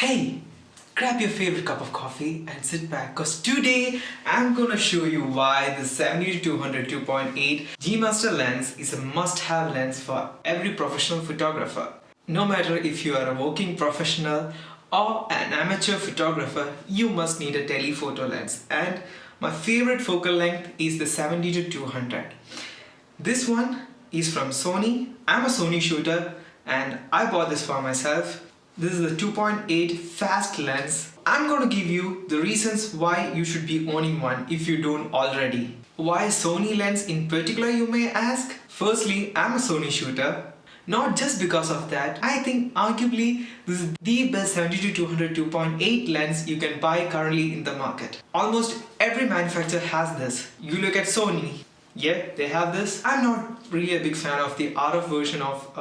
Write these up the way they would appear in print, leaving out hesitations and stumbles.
Hey, grab your favorite cup of coffee and sit back, cause today I'm gonna show you why the 70-200 2.8 G Master lens is a must-have lens for every professional photographer. No matter if you are a working professional or an amateur photographer, you must need a telephoto lens, and my favorite focal length is the 70-200. This one is from Sony. I'm a Sony shooter and I bought this for myself. This is the 2.8 fast lens. I'm going to give you the reasons why you should be owning one if you don't already. Why Sony lens in particular, you may ask? Firstly, I'm a Sony shooter. Not just because of that, I think arguably this is the best 70-200 2.8 lens you can buy currently in the market. Almost every manufacturer has this. You look at Sony, yeah, they have this. I'm not really a big fan of the RF version of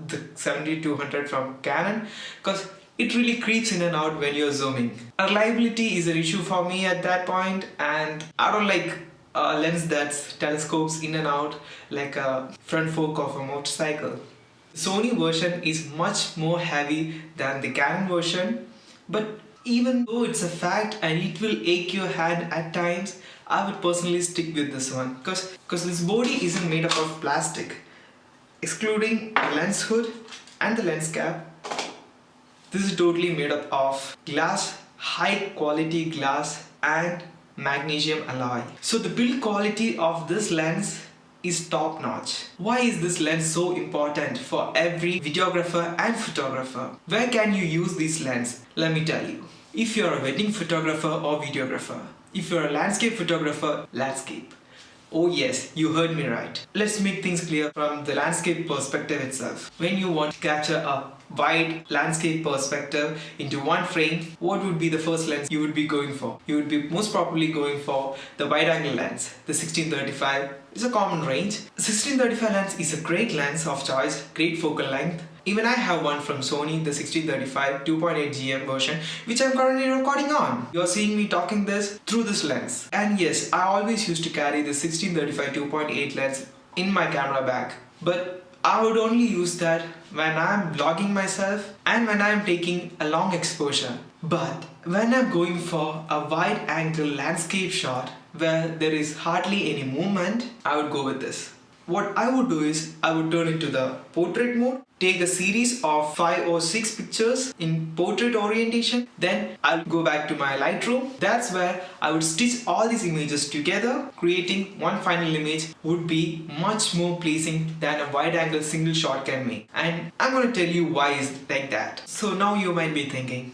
the 70-200 from Canon because it really creeps in and out when you're zooming. Reliability is an issue for me at that point, and I don't like a lens that telescopes in and out like a front fork of a motorcycle. The Sony version is much more heavy than the Canon version, but even though it's a fact and it will ache your hand at times, I would personally stick with this one because this body isn't made up of plastic. Excluding the lens hood and the lens cap, this is totally made up of glass, high quality glass and magnesium alloy. So the build quality of this lens is top notch. Why is this lens so important for every videographer and photographer? Where can you use this lens? Let me tell you. If you're a wedding photographer or videographer, if you're a landscape photographer, landscape. Oh yes, you heard me right. Let's make things clear from the landscape perspective itself. When you want to capture a wide landscape perspective into one frame, what would be the first lens you would be going for? You would be most probably going for the wide angle lens. The 16-35 is a common range. 16-35 lens is a great lens of choice, great focal length. Even I have one from Sony, the 16-35 2.8 GM version, which I'm currently recording on. You're seeing me talking this through this lens. And yes, I always used to carry the 16-35 2.8 lens in my camera bag. But I would only use that when I'm vlogging myself and when I'm taking a long exposure. But when I'm going for a wide angle landscape shot where there is hardly any movement, I would go with this. What I would do is, I would turn it to the portrait mode, take a series of 5 or 6 pictures in portrait orientation, then I'll go back to my Lightroom. That's where I would stitch all these images together. Creating one final image would be much more pleasing than a wide angle single shot can make. And I'm going to tell you why it's like that. So now you might be thinking,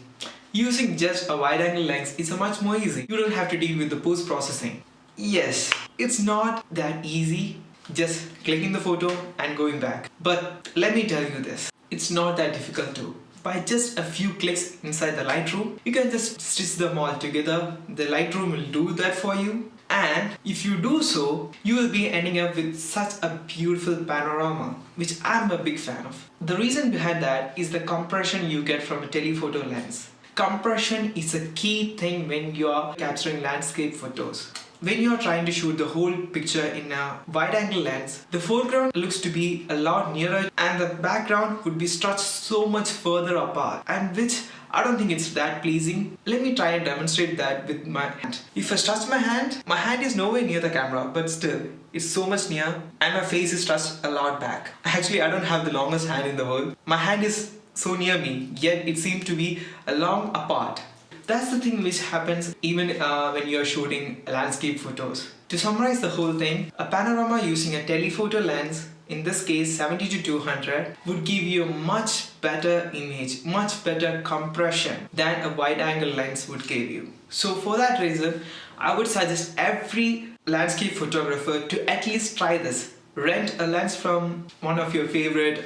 using just a wide angle lens is a much more easy. You don't have to deal with the post processing. Yes, it's not that easy. Just clicking the photo and going back. But let me tell you this, it's not that difficult too. By just a few clicks inside the Lightroom, you can just stitch them all together. The Lightroom will do that for you. And if you do so, you will be ending up with such a beautiful panorama, which I'm a big fan of. The reason behind that is the compression you get from a telephoto lens. Compression is a key thing when you are capturing landscape photos. When you are trying to shoot the whole picture in a wide angle lens, the foreground looks to be a lot nearer and the background would be stretched so much further apart, and which I don't think it's that pleasing. Let me try and demonstrate that with my hand. If I stretch my hand is nowhere near the camera, but still, it's so much near and my face is stretched a lot back. Actually, I don't have the longest hand in the world. My hand is so near me, yet it seems to be a long apart. That's the thing which happens even when you're shooting landscape photos. To summarize the whole thing, a panorama using a telephoto lens, in this case 70-200, would give you a much better image, much better compression than a wide angle lens would give you. So for that reason, I would suggest every landscape photographer to at least try this. Rent a lens from one of your favorite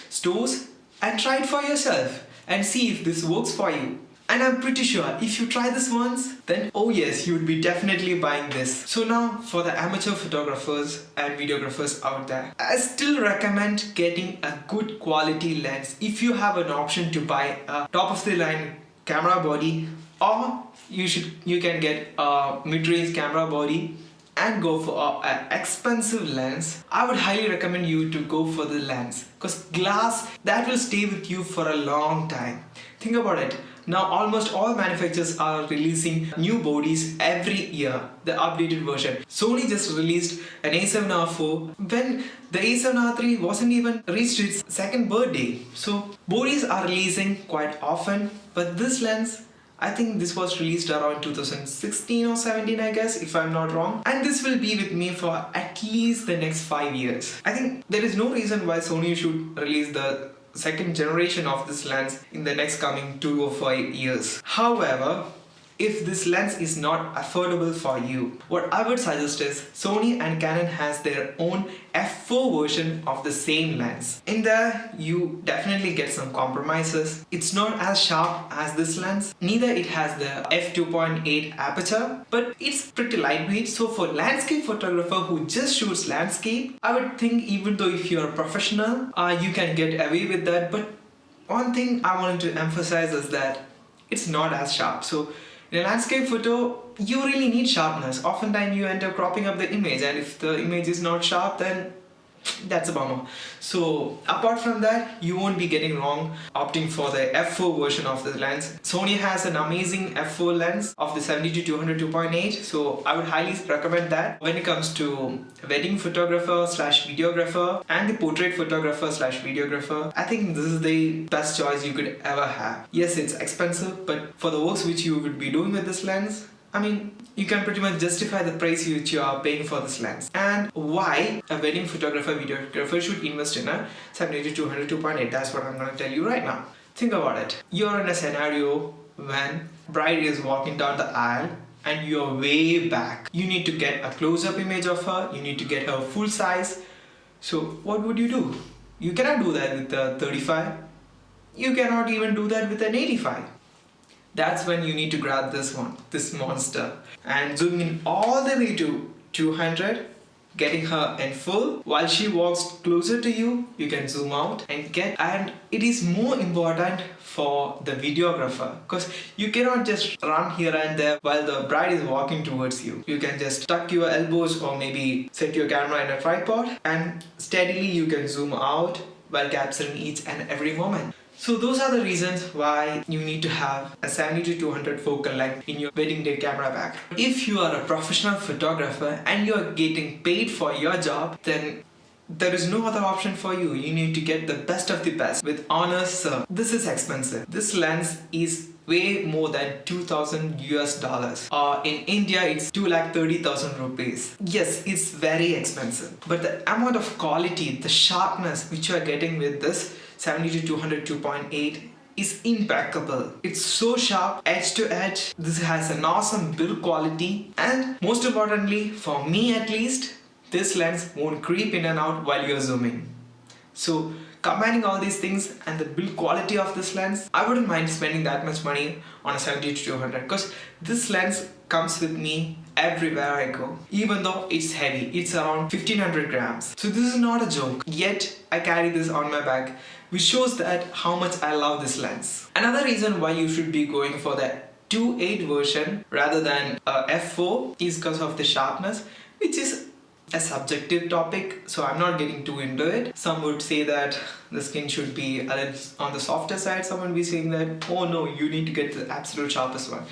stores and try it for yourself and see if this works for you. And I'm pretty sure if you try this once, then oh yes, you would be definitely buying this. So now for the amateur photographers and videographers out there, I still recommend getting a good quality lens. If you have an option to buy a top of the line camera body, or you can get a mid-range camera body and go for an expensive lens, I would highly recommend you to go for the lens, because glass, that will stay with you for a long time. Think about it. Now almost all manufacturers are releasing new bodies every year, the updated version. Sony just released an A7R4 when the A7R III wasn't even reached its second birthday. So bodies are releasing quite often, but this lens, I think this was released around 2016 or 17, I guess, if I'm not wrong. And this will be with me for at least the next 5 years. I think there is no reason why Sony should release the second generation of this lens in the next coming 2 or 5 years. However, if this lens is not affordable for you, what I would suggest is Sony and Canon has their own f4 version of the same lens. In there, you definitely get some compromises. It's not as sharp as this lens, neither it has the f2.8 aperture, but it's pretty lightweight. So for landscape photographer who just shoots landscape, I would think even though if you're a professional, you can get away with that. But one thing I wanted to emphasize is that it's not as sharp. So in a landscape photo, you really need sharpness. Oftentimes you end up cropping up the image, and if the image is not sharp, then that's a bummer. So apart from that, you won't be getting wrong opting for the f4 version of the lens. Sony has an amazing f4 lens of the 70-200 2.8, so I would highly recommend that. When it comes to wedding photographer slash videographer and the portrait photographer slash videographer, I think this is the best choice you could ever have. Yes, it's expensive, but for the works which you would be doing with this lens, I mean, you can pretty much justify the price which you are paying for this lens. And why a wedding photographer, videographer should invest in a 70-200 2.8, that's what I'm going to tell you right now. Think about it. You're in a scenario when bride is walking down the aisle and you're way back. You need to get a close-up image of her, you need to get her full size. So what would you do? You cannot do that with a 35. You cannot even do that with an 85. That's when you need to grab this one, this monster, and zoom in all the way to 200, getting her in full. While she walks closer to you, you can zoom out and and it is more important for the videographer, because you cannot just run here and there while the bride is walking towards you. You can just tuck your elbows or maybe set your camera in a tripod, and steadily you can zoom out while capturing each and every moment. So those are the reasons why you need to have a 70-200 focal length in your wedding day camera bag. If you are a professional photographer and you are getting paid for your job, then there is no other option for you. You need to get the best of the best with honors, sir. This is expensive. This lens is way more than 2,000 US dollars. In India, it's 2,30,000 rupees. Yes, it's very expensive. But the amount of quality, the sharpness which you are getting with this 70-200 2.8 is impeccable. It's so sharp, edge to edge. This has an awesome build quality, and most importantly, for me at least, this lens won't creep in and out while you're zooming. So combining all these things and the build quality of this lens, I wouldn't mind spending that much money on a 70-200, because this lens comes with me everywhere I go. Even though it's heavy, it's around 1500 grams. So this is not a joke. Yet I carry this on my back, which shows that how much I love this lens. Another reason why you should be going for the 2.8 version rather than f4 is because of the sharpness, which is a subjective topic, so I'm not getting too into it. Some would say that the skin should be a little on the softer side. Some would be saying that, oh no, you need to get the absolute sharpest one.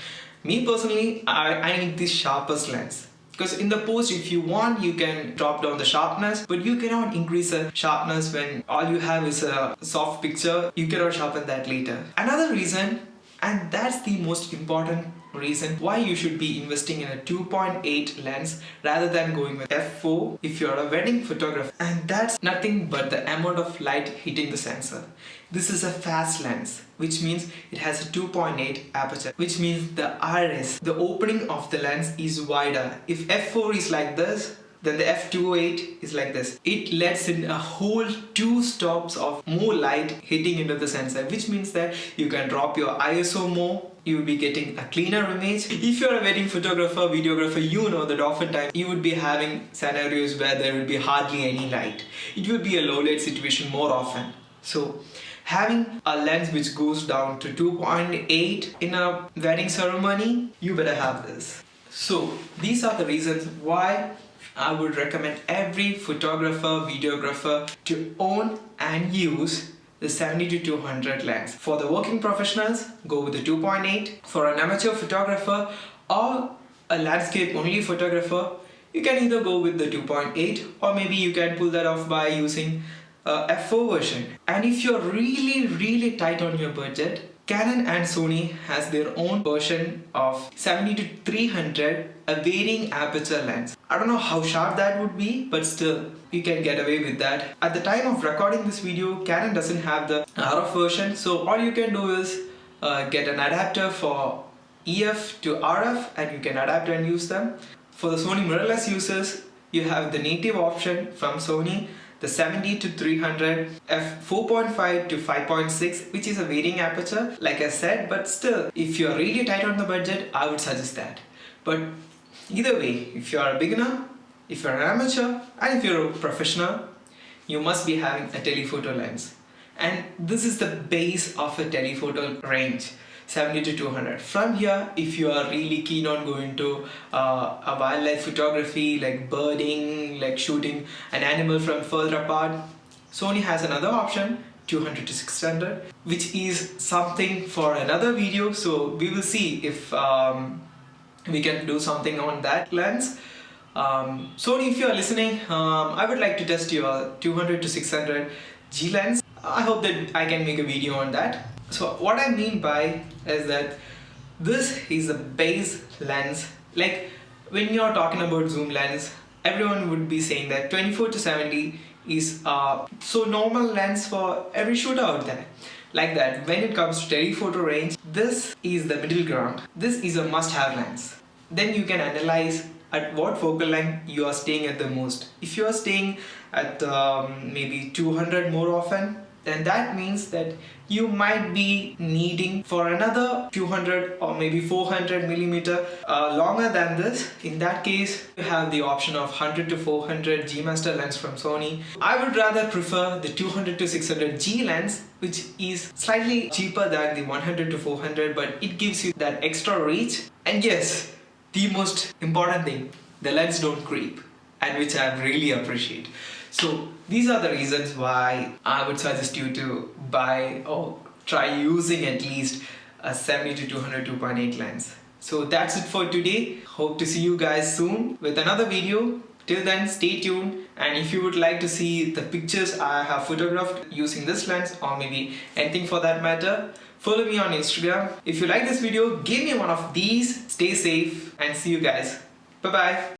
Me personally, I need the sharpest lens. Because in the post, if you want, you can drop down the sharpness, but you cannot increase the sharpness when all you have is a soft picture. You cannot sharpen that later. Another reason, and that's the most important reason why you should be investing in a 2.8 lens rather than going with f4 if you're a wedding photographer, and that's nothing but the amount of light hitting the sensor. This is a fast lens, which means it has a 2.8 aperture, which means the iris, the opening of the lens is wider. If f4 is like this, then the f2.8 is like this. It lets in a whole 2 stops of more light hitting into the sensor, which means that you can drop your ISO more, you will be getting a cleaner image. If you're a wedding photographer, videographer, you know that oftentimes you would be having scenarios where there will be hardly any light. It will be a low light situation more often. So having a lens which goes down to 2.8 in a wedding ceremony, you better have this. So these are the reasons why I would recommend every photographer, videographer to own and use the 70-200 lens. For the working professionals, go with the 2.8. For an amateur photographer or a landscape only photographer, you can either go with the 2.8 or maybe you can pull that off by using f4 version. And if you're really tight on your budget, Canon and Sony has their own version of 70-300, a varying aperture lens. I don't know how sharp that would be, but still you can get away with that. At the time of recording this video, Canon doesn't have the RF version, so all you can do is get an adapter for EF to RF and you can adapt and use them. For the Sony mirrorless users, you have the native option from Sony, the 70-300 f4.5 to 5.6, which is a varying aperture like I said, but still if you're really tight on the budget, I would suggest that. But either way, if you're a beginner, if you're an amateur and if you're a professional, you must be having a telephoto lens. And this is the base of a telephoto range, 70-200. From here, if you are really keen on going to a wildlife photography like birding, like shooting an animal from further apart, Sony has another option, 200-600, which is something for another video. So we will see if we can do something on that lens. Sony, if you are listening, I would like to test your 200-600 G lens. I hope that I can make a video on that. So what I mean by is that this is a base lens. Like when you're talking about zoom lens, everyone would be saying that 24-70 is so normal lens for every shooter out there. Like that, when it comes to telephoto range, this is the middle ground. This is a must-have lens. Then you can analyze at what focal length you are staying at the most. If you are staying at maybe 200 more often, then that means that you might be needing for another 200 or maybe 400 millimeter longer than this. In that case, you have the option of 100-400 G Master lens from Sony. I would rather prefer the 200-600 G lens, which is slightly cheaper than the 100-400, but it gives you that extra reach. And yes, the most important thing, the lens don't creep, and which I really appreciate. So these are the reasons why I would suggest you to buy or try using at least a 70-200 2.8 lens. So that's it for today. Hope to see you guys soon with another video. Till then, stay tuned, and if you would like to see the pictures I have photographed using this lens or maybe anything for that matter, follow me on Instagram. If you like this video, give me one of these. Stay safe and see you guys. Bye bye.